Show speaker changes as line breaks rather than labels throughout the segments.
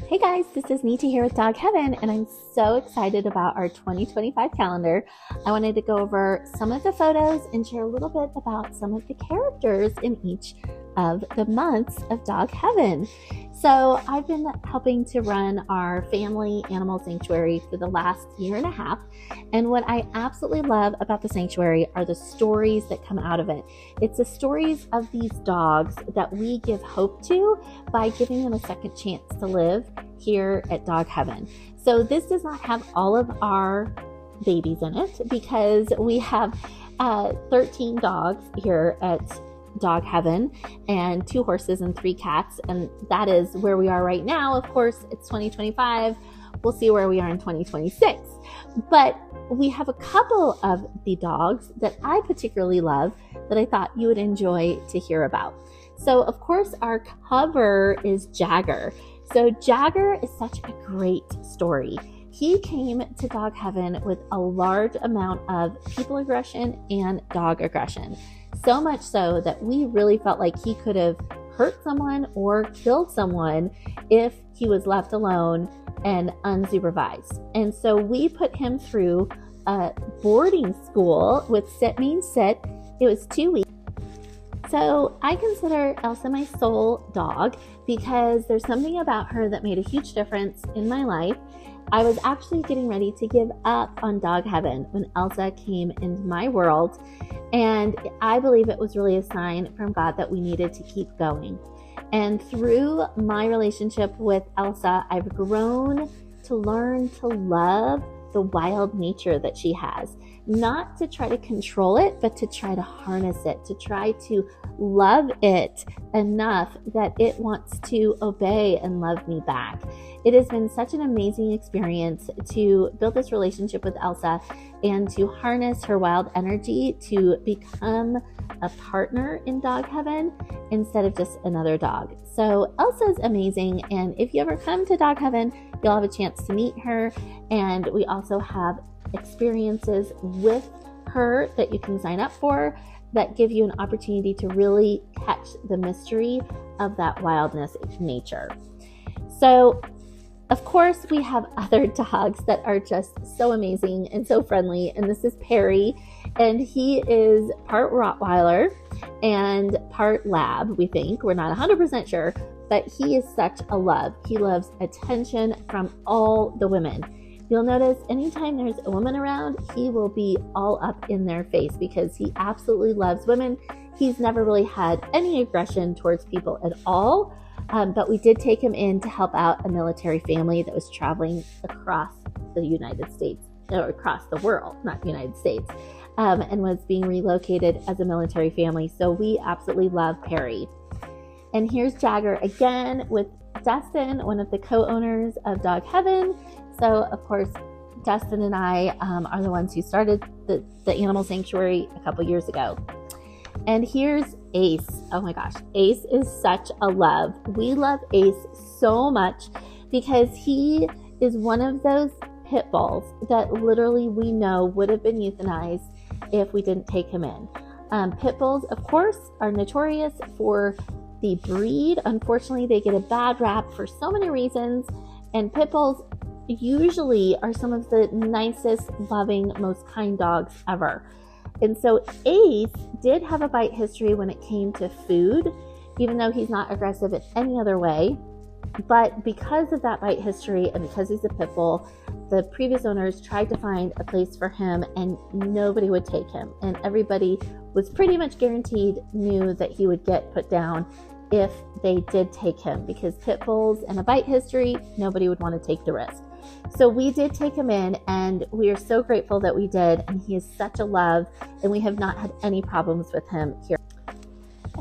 Hey guys, this is Nita here with Dog Heaven, and I'm so excited about our 2025 calendar. I wanted to go over some of the photos and share a little bit about some of the characters in each of the months of Dog Heaven. So I've been helping to run our family animal sanctuary for the last year and a half. And what I absolutely love about the sanctuary are the stories that come out of it. It's the stories of these dogs that we give hope to by giving them a second chance to live here at Dog Heaven. So this does not have all of our babies in it because we have 13 dogs here at Dog Heaven and 2 horses and 3 cats, and that is where we are right now. Of course, it's 2025. We'll see where we are in 2026. But we have a couple of the dogs that I particularly love that I thought you would enjoy to hear about. So, of course, our cover is Jagger. So Jagger is such a great story. He came to Dog Heaven with a large amount of people aggression and dog aggression. So much so that we really felt like he could have hurt someone or killed someone if he was left alone and unsupervised. And so we put him through a boarding school with Sit Means Sit. It was 2 weeks. So I consider Elsa my soul dog because there's something about her that made a huge difference in my life. I was actually getting ready to give up on Dog Heaven when Elsa came into my world, and I believe it was really a sign from God that we needed to keep going. And through my relationship with Elsa, I've grown to learn to love the wild nature that she has. Not to try to control it, but to try to harness it, to try to love it enough that it wants to obey and love me back. It has been such an amazing experience to build this relationship with Elsa and to harness her wild energy to become a partner in Dog Heaven instead of just another dog. So Elsa's amazing, and if you ever come to Dog Heaven, you'll have a chance to meet her, and we also have experiences with her that you can sign up for that give you an opportunity to really catch the mystery of that wildness of nature. So, of course, we have other dogs that are just so amazing and so friendly, and this is Perry, and he is part Rottweiler and part Lab, we think. We're not 100% sure, but he is such a love. He loves attention from all the women. You'll notice anytime there's a woman around, he will be all up in their face because he absolutely loves women. He's never really had any aggression towards people at all, but we did take him in to help out a military family that was traveling across the United States, or across the world, not United States, and was being relocated as a military family. So we absolutely love Perry. And here's Jagger again with Dustin, one of the co-owners of Dog Heaven. So, of course, Dustin and I are the ones who started the animal sanctuary a couple years ago. And here's Ace. Oh my gosh, Ace is such a love. We love Ace so much because he is one of those pit bulls that literally we know would have been euthanized if we didn't take him in. Pit bulls, of course, are notorious for the breed. Unfortunately, they get a bad rap for so many reasons, and pit bulls usually are some of the nicest, loving, most kind dogs ever. And so Ace did have a bite history when it came to food, even though he's not aggressive in any other way. But because of that bite history and because he's a pit bull, the previous owners tried to find a place for him and nobody would take him. And everybody was pretty much guaranteed knew that he would get put down if they did take him, because pit bulls and a bite history, nobody would want to take the risk. So we did take him in, and we are so grateful that we did, and he is such a love, and we have not had any problems with him here.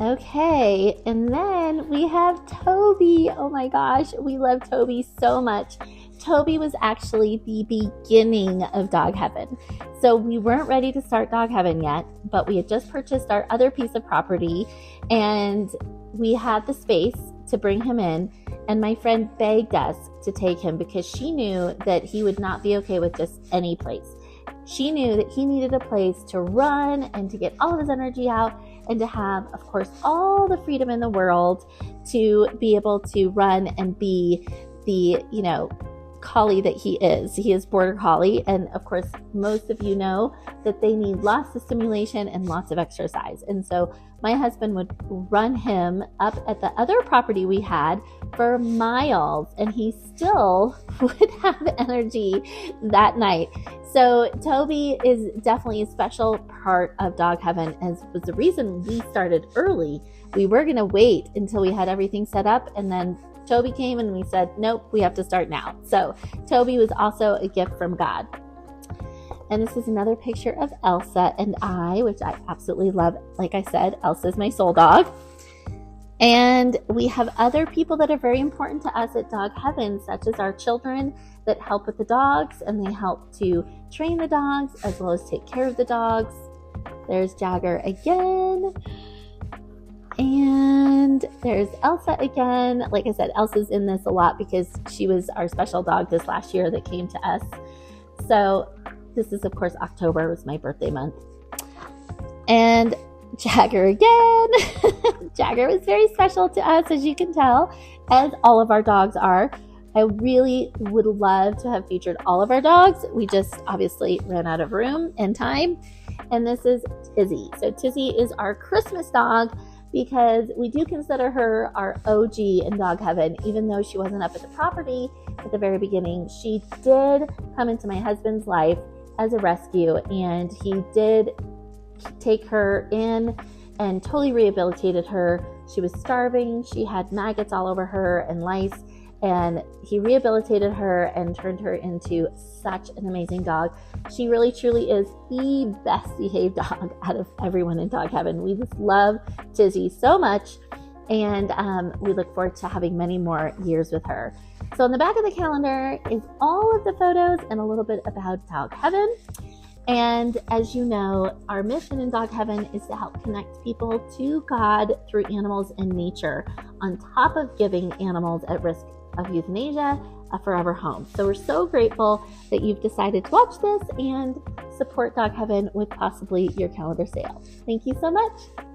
Okay, and then we have Toby. Oh my gosh, we love Toby so much. Toby was actually the beginning of Dog Heaven. So we weren't ready to start Dog Heaven yet, but we had just purchased our other piece of property, and we had the space to bring him in, and my friend begged us to take him because she knew that he would not be okay with just any place. She knew that he needed a place to run and to get all of his energy out and to have, of course, all the freedom in the world to be able to run and be the, collie that he is. He is border collie. And of course, most of you know that they need lots of stimulation and lots of exercise. And so my husband would run him up at the other property we had for miles, and he still would have energy that night. So Toby is definitely a special part of dog heaven, as was the reason we started early. We were going to wait until we had everything set up, and then Toby came and we said, nope, we have to start now. So Toby was also a gift from God. And this is another picture of Elsa and I, which I absolutely love. Like I said, Elsa's my soul dog. And we have other people that are very important to us at Dog Heaven, such as our children that help with the dogs, and they help to train the dogs as well as take care of the dogs. There's Jagger again. And there's Elsa again. Like I said, Elsa's in this a lot because she was our special dog this last year that came to us. So this is, of course, October was my birthday month. And Jagger again. Jagger was very special to us, as you can tell, as all of our dogs are. I really would love to have featured all of our dogs. We just obviously ran out of room and time. And this is Tizzy. So Tizzy is our Christmas dog, because we do consider her our OG in Dog Heaven. Even though she wasn't up at the property at the very beginning, she did come into my husband's life as a rescue, and he did take her in and totally rehabilitated her. She was starving. She had maggots all over her and lice, and he rehabilitated her and turned her into such an amazing dog. She really truly is the best behaved dog out of everyone in Dog Heaven. We just love Tizzy so much, and we look forward to having many more years with her. So on the back of the calendar is all of the photos and a little bit about Dog Heaven. And as you know, our mission in Dog Heaven is to help connect people to God through animals and nature, on top of giving animals at risk of euthanasia a forever home. So we're so grateful that you've decided to watch this and support Dog Heaven with possibly your calendar sale. Thank you so much.